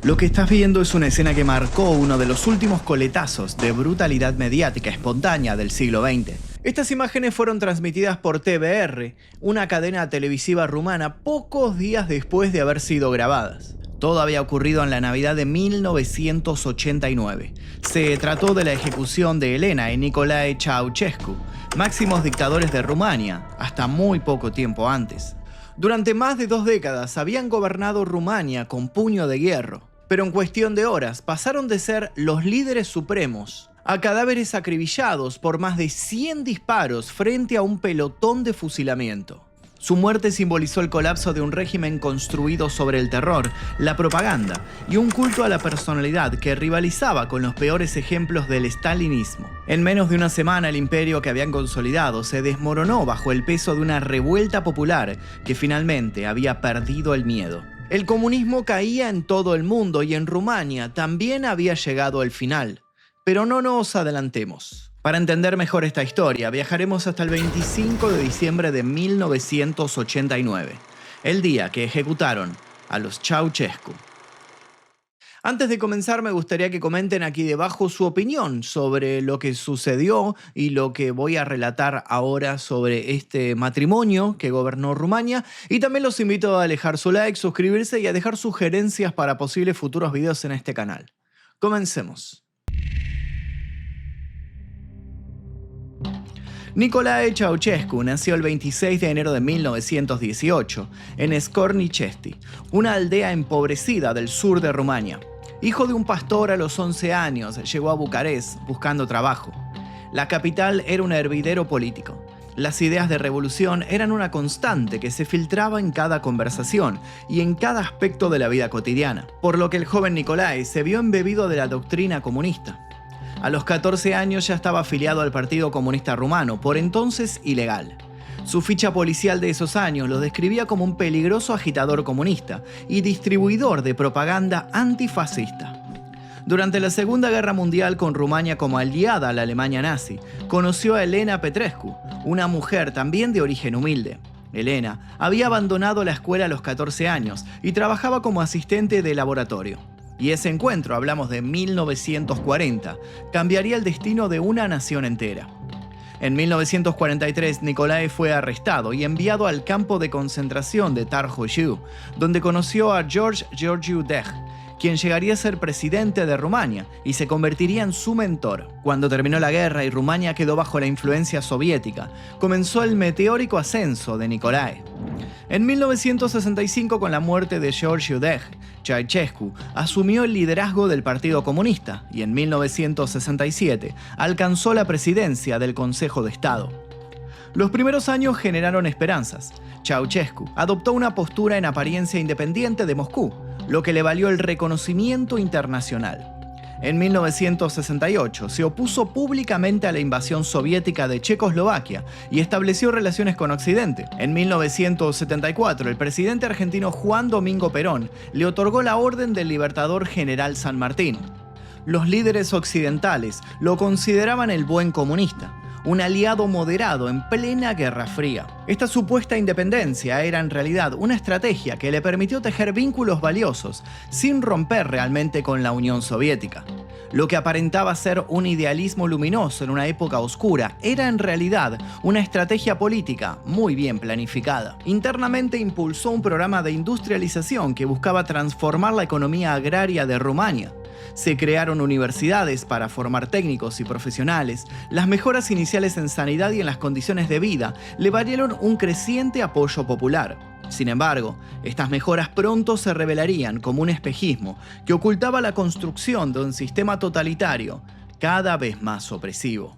Lo que estás viendo es una escena que marcó uno de los últimos coletazos de brutalidad mediática espontánea del siglo XX. Estas imágenes fueron transmitidas por TVR, una cadena televisiva rumana, pocos días después de haber sido grabadas. Todo había ocurrido en la Navidad de 1989. Se trató de la ejecución de Elena y Nicolae Ceausescu, máximos dictadores de Rumania, hasta muy poco tiempo antes. Durante más de 2 décadas habían gobernado Rumania con puño de hierro, pero en cuestión de horas pasaron de ser los líderes supremos a cadáveres acribillados por más de 100 disparos frente a un pelotón de fusilamiento. Su muerte simbolizó el colapso de un régimen construido sobre el terror, la propaganda y un culto a la personalidad que rivalizaba con los peores ejemplos del stalinismo. En menos de una semana, el imperio que habían consolidado se desmoronó bajo el peso de una revuelta popular que finalmente había perdido el miedo. El comunismo caía en todo el mundo y en Rumania también había llegado el final. Pero no nos adelantemos. Para entender mejor esta historia, viajaremos hasta el 25 de diciembre de 1989, el día que ejecutaron a los Ceausescu. Antes de comenzar, me gustaría que comenten aquí debajo su opinión sobre lo que sucedió y lo que voy a relatar ahora sobre este matrimonio que gobernó Rumania. Y también los invito a dejar su like, suscribirse y a dejar sugerencias para posibles futuros videos en este canal. Comencemos. Nicolae Ceausescu nació el 26 de enero de 1918 en Scornicești, una aldea empobrecida del sur de Rumania. Hijo de un pastor, a los 11 años llegó a Bucarest buscando trabajo. La capital era un hervidero político. Las ideas de revolución eran una constante que se filtraba en cada conversación y en cada aspecto de la vida cotidiana, por lo que el joven Nicolae se vio embebido de la doctrina comunista. A los 14 años ya estaba afiliado al Partido Comunista Rumano, por entonces ilegal. Su ficha policial de esos años lo describía como un peligroso agitador comunista y distribuidor de propaganda antifascista. Durante la Segunda Guerra Mundial, con Rumania como aliada a la Alemania nazi, conoció a Elena Petrescu, una mujer también de origen humilde. Elena había abandonado la escuela a los 14 años y trabajaba como asistente de laboratorio. Y ese encuentro, hablamos de 1940, cambiaría el destino de una nación entera. En 1943, Nicolae fue arrestado y enviado al campo de concentración de Tarhășu, donde conoció a George Georgiu Dej, quien llegaría a ser presidente de Rumania y se convertiría en su mentor. Cuando terminó la guerra y Rumania quedó bajo la influencia soviética, comenzó el meteórico ascenso de Nicolae. En 1965, con la muerte de Georgiu Dej, Ceausescu asumió el liderazgo del Partido Comunista y en 1967 alcanzó la presidencia del Consejo de Estado. Los primeros años generaron esperanzas. Ceausescu adoptó una postura en apariencia independiente de Moscú, lo que le valió el reconocimiento internacional. En 1968 se opuso públicamente a la invasión soviética de Checoslovaquia y estableció relaciones con Occidente. En 1974, el presidente argentino Juan Domingo Perón le otorgó la Orden del Libertador General San Martín. Los líderes occidentales lo consideraban el buen comunista, un aliado moderado en plena Guerra Fría. Esta supuesta independencia era en realidad una estrategia que le permitió tejer vínculos valiosos sin romper realmente con la Unión Soviética. Lo que aparentaba ser un idealismo luminoso en una época oscura era en realidad una estrategia política muy bien planificada. Internamente impulsó un programa de industrialización que buscaba transformar la economía agraria de Rumania. Se crearon universidades para formar técnicos y profesionales. Las mejoras iniciales en sanidad y en las condiciones de vida le valieron un creciente apoyo popular. Sin embargo, estas mejoras pronto se revelarían como un espejismo que ocultaba la construcción de un sistema totalitario cada vez más opresivo.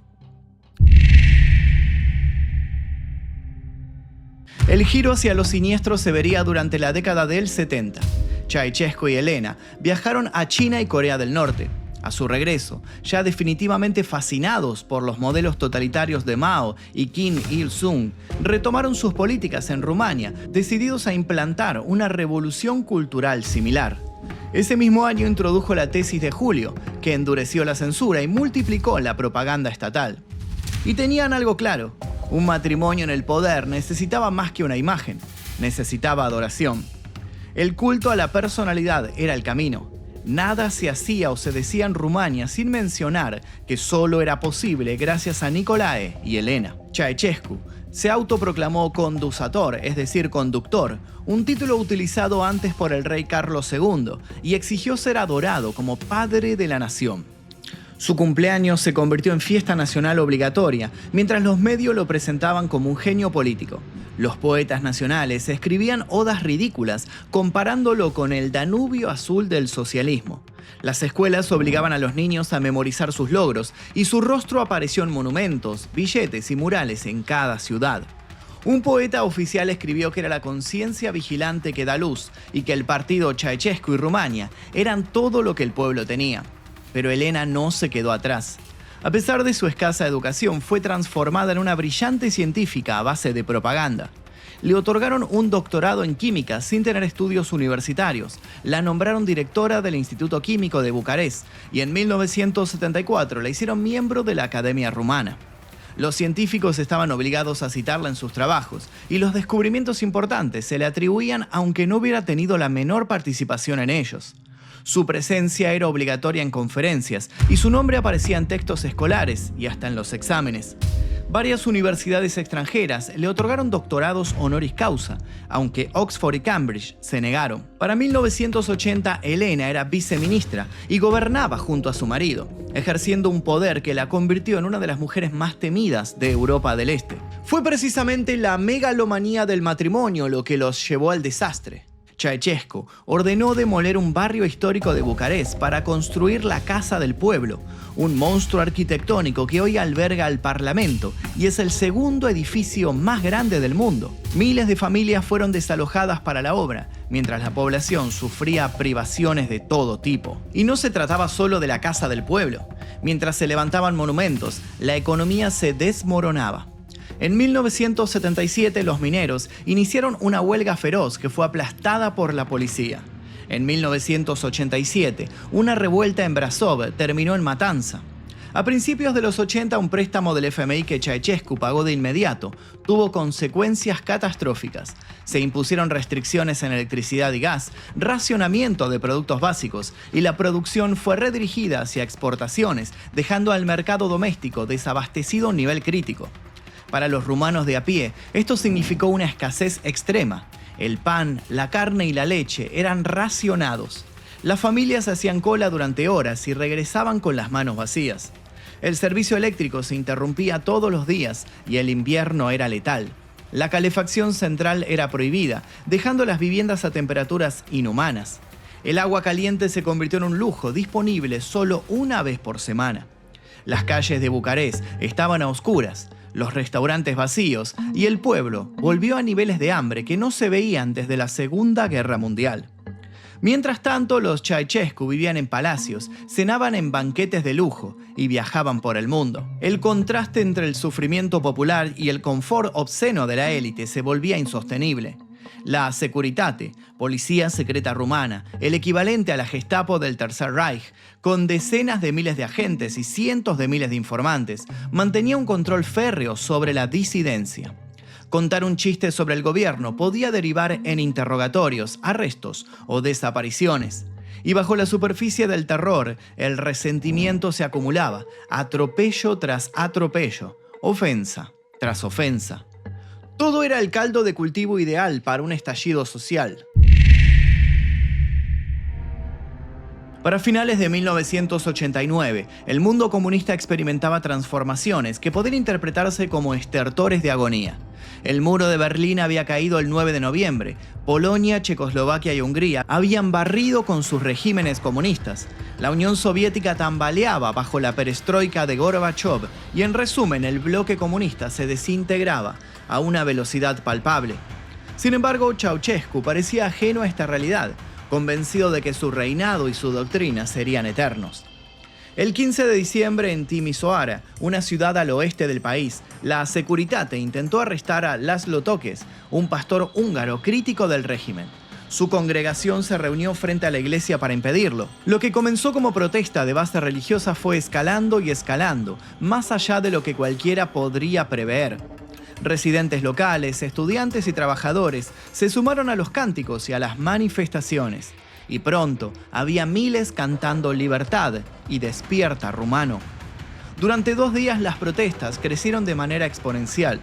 El giro hacia lo siniestro se vería durante la década del 70. Ceausescu y Elena viajaron a China y Corea del Norte. A su regreso, ya definitivamente fascinados por los modelos totalitarios de Mao y Kim Il-sung, retomaron sus políticas en Rumania, decididos a implantar una revolución cultural similar. Ese mismo año introdujo la tesis de Julio, que endureció la censura y multiplicó la propaganda estatal. Y tenían algo claro: un matrimonio en el poder necesitaba más que una imagen, necesitaba adoración. El culto a la personalidad era el camino. Nada se hacía o se decía en Rumania sin mencionar que solo era posible gracias a Nicolae y Elena. Ceausescu se autoproclamó condusator, es decir, conductor, un título utilizado antes por el rey Carlos II, y exigió ser adorado como padre de la nación. Su cumpleaños se convirtió en fiesta nacional obligatoria, mientras los medios lo presentaban como un genio político. Los poetas nacionales escribían odas ridículas, comparándolo con el Danubio azul del socialismo. Las escuelas obligaban a los niños a memorizar sus logros, y su rostro apareció en monumentos, billetes y murales en cada ciudad. Un poeta oficial escribió que era la conciencia vigilante que da luz, y que el partido Ceausescu y Rumania eran todo lo que el pueblo tenía. Pero Elena no se quedó atrás. A pesar de su escasa educación, fue transformada en una brillante científica a base de propaganda. Le otorgaron un doctorado en química sin tener estudios universitarios, la nombraron directora del Instituto Químico de Bucarest y en 1974 la hicieron miembro de la Academia Rumana. Los científicos estaban obligados a citarla en sus trabajos y los descubrimientos importantes se le atribuían aunque no hubiera tenido la menor participación en ellos. Su presencia era obligatoria en conferencias y su nombre aparecía en textos escolares y hasta en los exámenes. Varias universidades extranjeras le otorgaron doctorados honoris causa, aunque Oxford y Cambridge se negaron. Para 1980, Elena era viceministra y gobernaba junto a su marido, ejerciendo un poder que la convirtió en una de las mujeres más temidas de Europa del Este. Fue precisamente la megalomanía del matrimonio lo que los llevó al desastre. Ceausescu ordenó demoler un barrio histórico de Bucarest para construir la Casa del Pueblo, un monstruo arquitectónico que hoy alberga al Parlamento y es el segundo edificio más grande del mundo. Miles de familias fueron desalojadas para la obra, mientras la población sufría privaciones de todo tipo. Y no se trataba solo de la Casa del Pueblo. Mientras se levantaban monumentos, la economía se desmoronaba. En 1977 los mineros iniciaron una huelga feroz que fue aplastada por la policía. En 1987, una revuelta en Brasov terminó en matanza. A principios de los 80, un préstamo del FMI que Ceausescu pagó de inmediato tuvo consecuencias catastróficas. Se impusieron restricciones en electricidad y gas, racionamiento de productos básicos y la producción fue redirigida hacia exportaciones, dejando al mercado doméstico desabastecido a un nivel crítico. Para los rumanos de a pie, esto significó una escasez extrema. El pan, la carne y la leche eran racionados. Las familias hacían cola durante horas y regresaban con las manos vacías. El servicio eléctrico se interrumpía todos los días y el invierno era letal. La calefacción central era prohibida, dejando las viviendas a temperaturas inhumanas. El agua caliente se convirtió en un lujo disponible solo una vez por semana. Las calles de Bucarest estaban a oscuras, los restaurantes vacíos y el pueblo volvió a niveles de hambre que no se veían desde la Segunda Guerra Mundial. Mientras tanto, los Ceausescu vivían en palacios, cenaban en banquetes de lujo y viajaban por el mundo. El contraste entre el sufrimiento popular y el confort obsceno de la élite se volvía insostenible. La Securitate, policía secreta rumana, el equivalente a la Gestapo del Tercer Reich, con decenas de miles de agentes y cientos de miles de informantes, mantenía un control férreo sobre la disidencia. Contar un chiste sobre el gobierno podía derivar en interrogatorios, arrestos o desapariciones. Y bajo la superficie del terror, el resentimiento se acumulaba, atropello tras atropello, ofensa tras ofensa. Todo era el caldo de cultivo ideal para un estallido social. Para finales de 1989, el mundo comunista experimentaba transformaciones que podían interpretarse como estertores de agonía. El muro de Berlín había caído el 9 de noviembre. Polonia, Checoslovaquia y Hungría habían barrido con sus regímenes comunistas. La Unión Soviética tambaleaba bajo la perestroika de Gorbachev y, en resumen, el bloque comunista se desintegraba a una velocidad palpable. Sin embargo, Ceausescu parecía ajeno a esta realidad, convencido de que su reinado y su doctrina serían eternos. El 15 de diciembre en Timișoara, una ciudad al oeste del país, la Securitate intentó arrestar a László Tokes, un pastor húngaro crítico del régimen. Su congregación se reunió frente a la iglesia para impedirlo. Lo que comenzó como protesta de base religiosa fue escalando y escalando, más allá de lo que cualquiera podría prever. Residentes locales, estudiantes y trabajadores se sumaron a los cánticos y a las manifestaciones. y pronto había miles cantando «Libertad» y «Despierta, rumano». Durante 2 días las protestas crecieron de manera exponencial.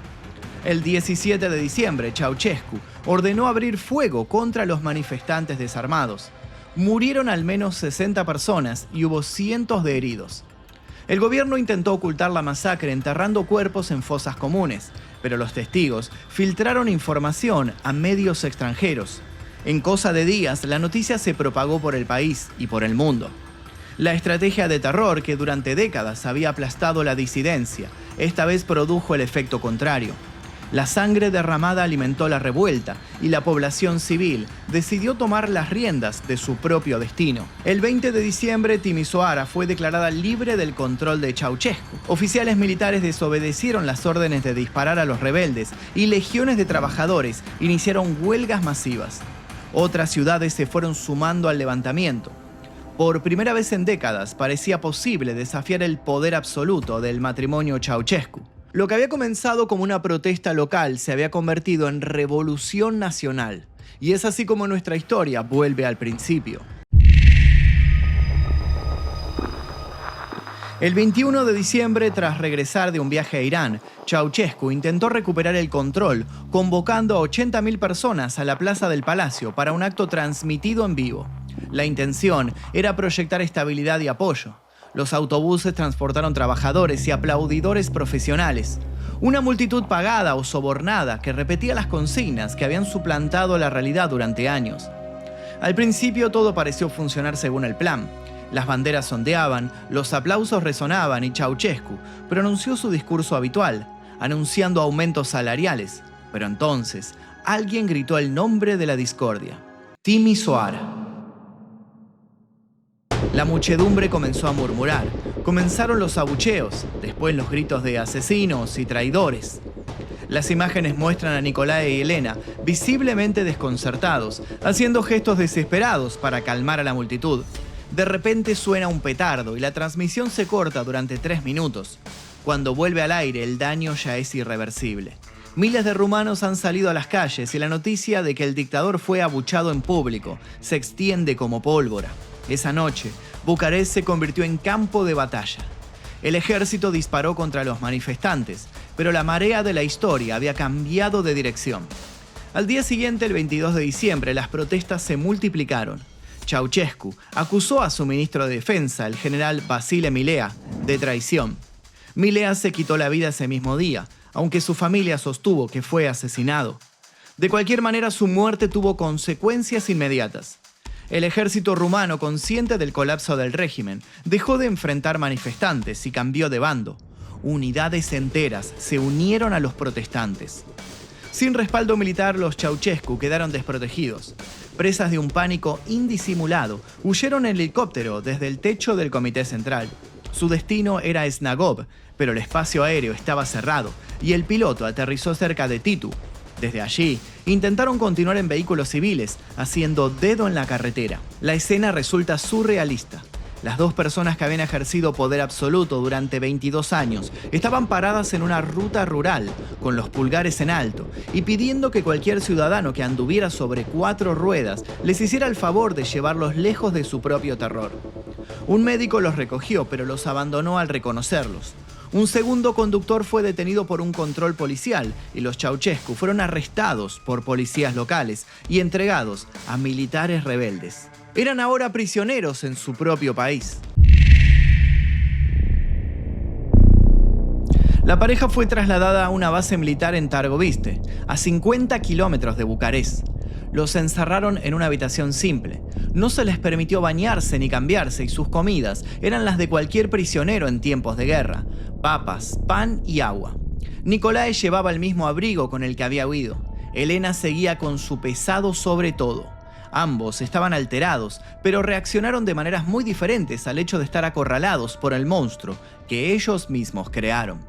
El 17 de diciembre, Ceausescu ordenó abrir fuego contra los manifestantes desarmados. Murieron al menos 60 personas y hubo cientos de heridos. El gobierno intentó ocultar la masacre enterrando cuerpos en fosas comunes, pero los testigos filtraron información a medios extranjeros. En cosa de días, la noticia se propagó por el país y por el mundo. La estrategia de terror que durante décadas había aplastado la disidencia, esta vez produjo el efecto contrario. La sangre derramada alimentó la revuelta y la población civil decidió tomar las riendas de su propio destino. El 20 de diciembre, Timișoara fue declarada libre del control de Ceausescu. Oficiales militares desobedecieron las órdenes de disparar a los rebeldes y legiones de trabajadores iniciaron huelgas masivas. Otras ciudades se fueron sumando al levantamiento. Por primera vez en décadas parecía posible desafiar el poder absoluto del matrimonio Ceausescu. Lo que había comenzado como una protesta local se había convertido en revolución nacional. Y es así como nuestra historia vuelve al principio. El 21 de diciembre, tras regresar de un viaje a Irán, Ceausescu intentó recuperar el control, convocando a 80.000 personas a la Plaza del Palacio para un acto transmitido en vivo. La intención era proyectar estabilidad y apoyo. Los autobuses transportaron trabajadores y aplaudidores profesionales. Una multitud pagada o sobornada que repetía las consignas que habían suplantado la realidad durante años. Al principio todo pareció funcionar según el plan. Las banderas ondeaban, los aplausos resonaban y Ceausescu pronunció su discurso habitual, anunciando aumentos salariales. Pero entonces, alguien gritó el nombre de la discordia: Timișoara. La muchedumbre comenzó a murmurar. Comenzaron los abucheos, después los gritos de asesinos y traidores. Las imágenes muestran a Nicolae y Elena visiblemente desconcertados, haciendo gestos desesperados para calmar a la multitud. De repente suena un petardo y la transmisión se corta durante 3 minutos. Cuando vuelve al aire, el daño ya es irreversible. Miles de rumanos han salido a las calles y la noticia de que el dictador fue abuchado en público se extiende como pólvora. Esa noche, Bucarest se convirtió en campo de batalla. El ejército disparó contra los manifestantes, pero la marea de la historia había cambiado de dirección. Al día siguiente, el 22 de diciembre, las protestas se multiplicaron. Ceausescu acusó a su ministro de Defensa, el general Vasile Milea, de traición. Milea se quitó la vida ese mismo día, aunque su familia sostuvo que fue asesinado. De cualquier manera, su muerte tuvo consecuencias inmediatas. El ejército rumano, consciente del colapso del régimen, dejó de enfrentar manifestantes y cambió de bando. Unidades enteras se unieron a los protestantes. Sin respaldo militar, los Ceausescu quedaron desprotegidos. Presas de un pánico indisimulado, huyeron en helicóptero desde el techo del Comité Central. Su destino era Snagov, pero el espacio aéreo estaba cerrado y el piloto aterrizó cerca de Titu. Desde allí, intentaron continuar en vehículos civiles, haciendo dedo en la carretera. La escena resulta surrealista. Las 2 personas que habían ejercido poder absoluto durante 22 años estaban paradas en una ruta rural, con los pulgares en alto, y pidiendo que cualquier ciudadano que anduviera sobre 4 ruedas les hiciera el favor de llevarlos lejos de su propio terror. Un médico los recogió, pero los abandonó al reconocerlos. Un segundo conductor fue detenido por un control policial y los Ceausescu fueron arrestados por policías locales y entregados a militares rebeldes. Eran ahora prisioneros en su propio país. La pareja fue trasladada a una base militar en Târgoviște, a 50 kilómetros de Bucarest. Los encerraron en una habitación simple. No se les permitió bañarse ni cambiarse y sus comidas eran las de cualquier prisionero en tiempos de guerra: papas, pan y agua. Nicolae llevaba el mismo abrigo con el que había huido. Elena seguía con su pesado sobre todo. Ambos estaban alterados, pero reaccionaron de maneras muy diferentes al hecho de estar acorralados por el monstruo que ellos mismos crearon.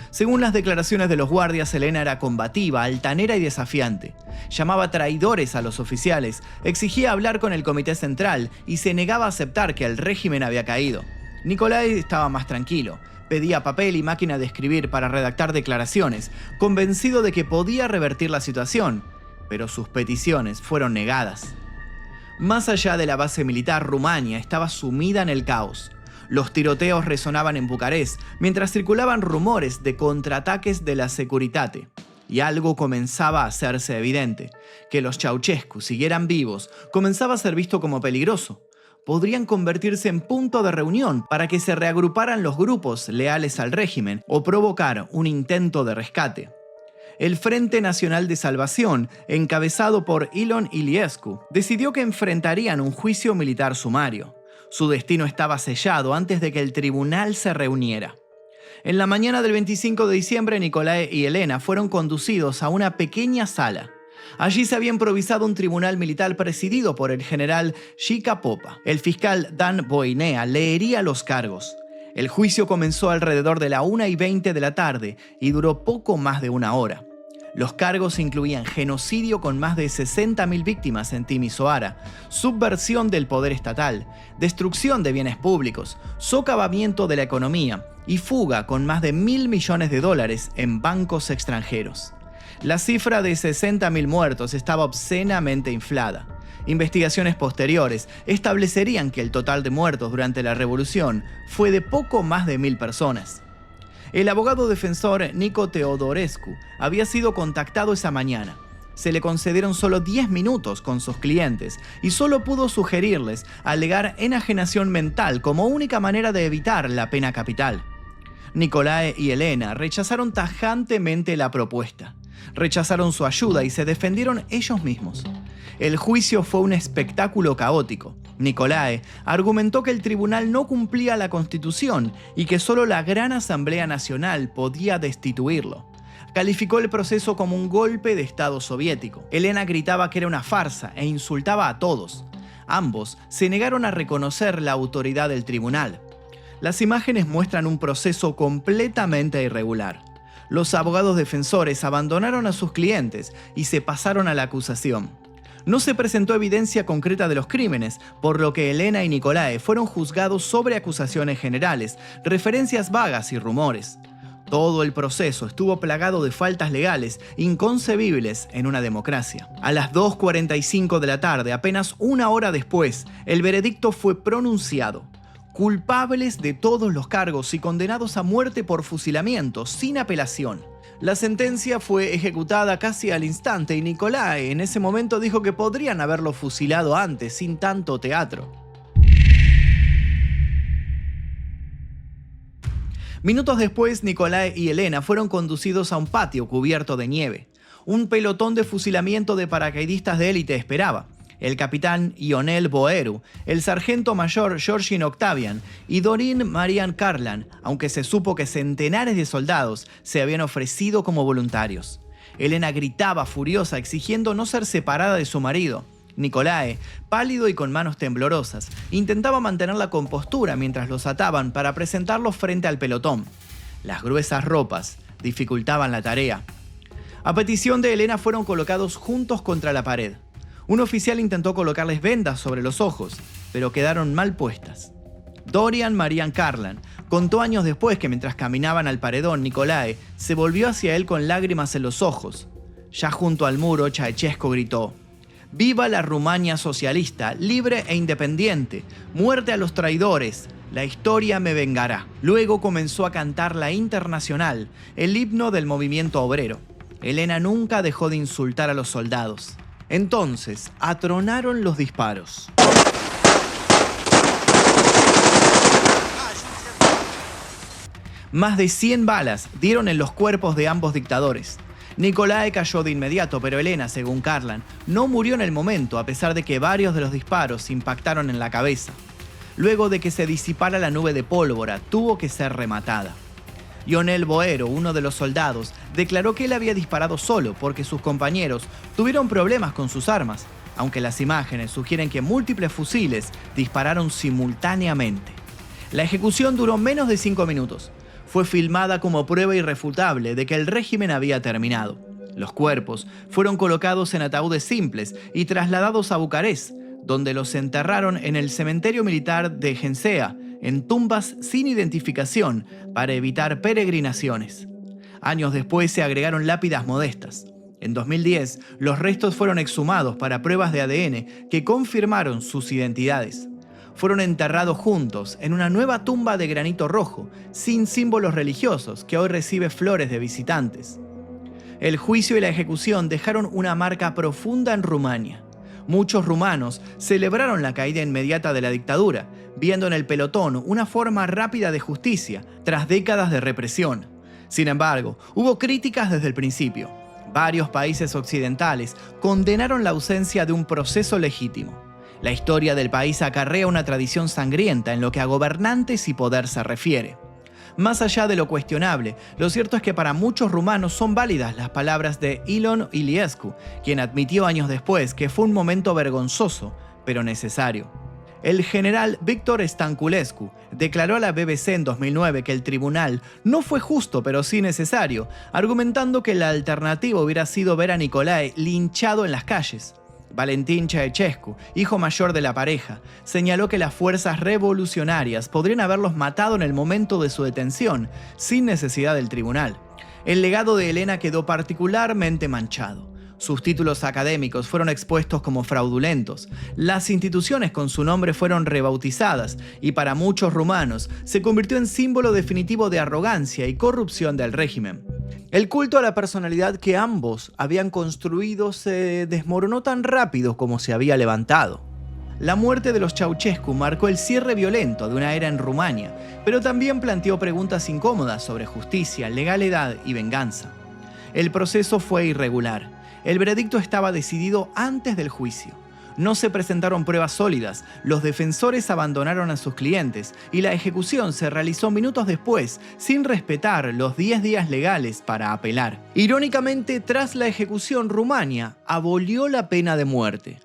Según las declaraciones de los guardias, Elena era combativa, altanera y desafiante. Llamaba traidores a los oficiales, exigía hablar con el Comité Central y se negaba a aceptar que el régimen había caído. Nicolae estaba más tranquilo. Pedía papel y máquina de escribir para redactar declaraciones, convencido de que podía revertir la situación, pero sus peticiones fueron negadas. Más allá de la base militar, Rumania estaba sumida en el caos. Los tiroteos resonaban en Bucarest, mientras circulaban rumores de contraataques de la Securitate. Y algo comenzaba a hacerse evidente: que los Ceausescu siguieran vivos comenzaba a ser visto como peligroso. Podrían convertirse en punto de reunión para que se reagruparan los grupos leales al régimen o provocar un intento de rescate. El Frente Nacional de Salvación, encabezado por Ilon Iliescu, decidió que enfrentarían un juicio militar sumario. Su destino estaba sellado antes de que el tribunal se reuniera. En la mañana del 25 de diciembre, Nicolae y Elena fueron conducidos a una pequeña sala. Allí se había improvisado un tribunal militar presidido por el general Jica Popa. El fiscal Dan Boinea leería los cargos. El juicio comenzó alrededor de la 1:20 de la tarde y duró poco más de una hora. Los cargos incluían genocidio con más de 60.000 víctimas en Timisoara, subversión del poder estatal, destrucción de bienes públicos, socavamiento de la economía y fuga con más de $1.000 millones en bancos extranjeros. La cifra de 60.000 muertos estaba obscenamente inflada. Investigaciones posteriores establecerían que el total de muertos durante la revolución fue de poco más de 1.000 personas. El abogado defensor Nico Teodorescu había sido contactado esa mañana. Se le concedieron solo 10 minutos con sus clientes y solo pudo sugerirles alegar enajenación mental como única manera de evitar la pena capital. Nicolae y Elena rechazaron tajantemente la propuesta. Rechazaron su ayuda y se defendieron ellos mismos. El juicio fue un espectáculo caótico. Nicolae argumentó que el tribunal no cumplía la Constitución y que solo la Gran Asamblea Nacional podía destituirlo. Calificó el proceso como un golpe de Estado soviético. Elena gritaba que era una farsa e insultaba a todos. Ambos se negaron a reconocer la autoridad del tribunal. Las imágenes muestran un proceso completamente irregular. Los abogados defensores abandonaron a sus clientes y se pasaron a la acusación. No se presentó evidencia concreta de los crímenes, por lo que Elena y Nicolae fueron juzgados sobre acusaciones generales, referencias vagas y rumores. Todo el proceso estuvo plagado de faltas legales inconcebibles en una democracia. A las 2:45 de la tarde, apenas una hora después, el veredicto fue pronunciado. Culpables de todos los cargos y condenados a muerte por fusilamiento, sin apelación. La sentencia fue ejecutada casi al instante y Nicolae en ese momento dijo que podrían haberlo fusilado antes, sin tanto teatro. Minutos después, Nicolae y Elena fueron conducidos a un patio cubierto de nieve. Un pelotón de fusilamiento de paracaidistas de élite esperaba. El capitán Ionel Boeru, el sargento mayor Georgin Octavian y Dorin Marian Karlan, aunque se supo que centenares de soldados se habían ofrecido como voluntarios. Elena gritaba furiosa exigiendo no ser separada de su marido. Nicolae, pálido y con manos temblorosas, intentaba mantener la compostura mientras los ataban para presentarlos frente al pelotón. Las gruesas ropas dificultaban la tarea. A petición de Elena fueron colocados juntos contra la pared. Un oficial intentó colocarles vendas sobre los ojos, pero quedaron mal puestas. Dorian Marian Karlan contó años después que mientras caminaban al paredón, Nicolae se volvió hacia él con lágrimas en los ojos. Ya junto al muro, Ceausescu gritó: «¡Viva la Rumania socialista, libre e independiente! ¡Muerte a los traidores! La historia me vengará». Luego comenzó a cantar la Internacional, el himno del movimiento obrero. Elena nunca dejó de insultar a los soldados. Entonces, atronaron los disparos. Más de 100 balas dieron en los cuerpos de ambos dictadores. Nicolae cayó de inmediato, pero Elena, según Karlan, no murió en el momento, a pesar de que varios de los disparos impactaron en la cabeza. Luego de que se disipara la nube de pólvora, tuvo que ser rematada. Ionel Boeru, uno de los soldados, declaró que él había disparado solo porque sus compañeros tuvieron problemas con sus armas, aunque las imágenes sugieren que múltiples fusiles dispararon simultáneamente. La ejecución duró menos de 5 minutos. Fue filmada como prueba irrefutable de que el régimen había terminado. Los cuerpos fueron colocados en ataúdes simples y trasladados a Bucarest, donde los enterraron en el cementerio militar de Gensea, en tumbas sin identificación para evitar peregrinaciones. Años después se agregaron lápidas modestas. En 2010, los restos fueron exhumados para pruebas de ADN que confirmaron sus identidades. Fueron enterrados juntos en una nueva tumba de granito rojo, sin símbolos religiosos, que hoy recibe flores de visitantes. El juicio y la ejecución dejaron una marca profunda en Rumania. Muchos rumanos celebraron la caída inmediata de la dictadura, viendo en el pelotón una forma rápida de justicia tras décadas de represión. Sin embargo, hubo críticas desde el principio. Varios países occidentales condenaron la ausencia de un proceso legítimo. La historia del país acarrea una tradición sangrienta en lo que a gobernantes y poder se refiere. Más allá de lo cuestionable, lo cierto es que para muchos rumanos son válidas las palabras de Ion Iliescu, quien admitió años después que fue un momento vergonzoso, pero necesario. El general Victor Stanculescu declaró a la BBC en 2009 que el tribunal no fue justo pero sí necesario, argumentando que la alternativa hubiera sido ver a Nicolae linchado en las calles. Valentin Ceausescu, hijo mayor de la pareja, señaló que las fuerzas revolucionarias podrían haberlos matado en el momento de su detención, sin necesidad del tribunal. El legado de Elena quedó particularmente manchado. Sus títulos académicos fueron expuestos como fraudulentos, las instituciones con su nombre fueron rebautizadas y para muchos rumanos se convirtió en símbolo definitivo de arrogancia y corrupción del régimen. El culto a la personalidad que ambos habían construido se desmoronó tan rápido como se había levantado. La muerte de los Ceausescu marcó el cierre violento de una era en Rumania, pero también planteó preguntas incómodas sobre justicia, legalidad y venganza. El proceso fue irregular. El veredicto estaba decidido antes del juicio. No se presentaron pruebas sólidas, los defensores abandonaron a sus clientes y la ejecución se realizó minutos después, sin respetar los 10 días legales para apelar. Irónicamente, tras la ejecución, Rumania abolió la pena de muerte.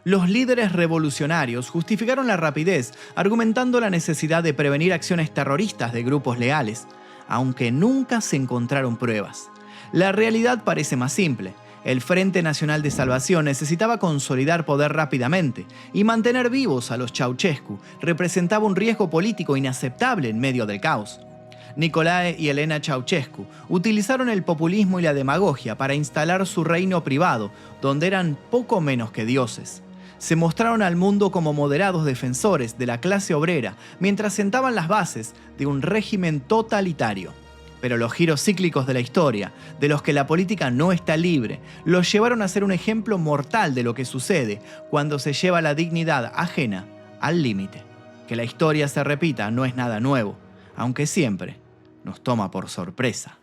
Los líderes revolucionarios justificaron la rapidez, argumentando la necesidad de prevenir acciones terroristas de grupos leales, aunque nunca se encontraron pruebas. La realidad parece más simple. El Frente Nacional de Salvación necesitaba consolidar poder rápidamente y mantener vivos a los Ceausescu representaba un riesgo político inaceptable en medio del caos. Nicolae y Elena Ceausescu utilizaron el populismo y la demagogia para instalar su reino privado, donde eran poco menos que dioses. Se mostraron al mundo como moderados defensores de la clase obrera mientras sentaban las bases de un régimen totalitario. Pero los giros cíclicos de la historia, de los que la política no está libre, los llevaron a ser un ejemplo mortal de lo que sucede cuando se lleva la dignidad ajena al límite. Que la historia se repita no es nada nuevo, aunque siempre nos toma por sorpresa.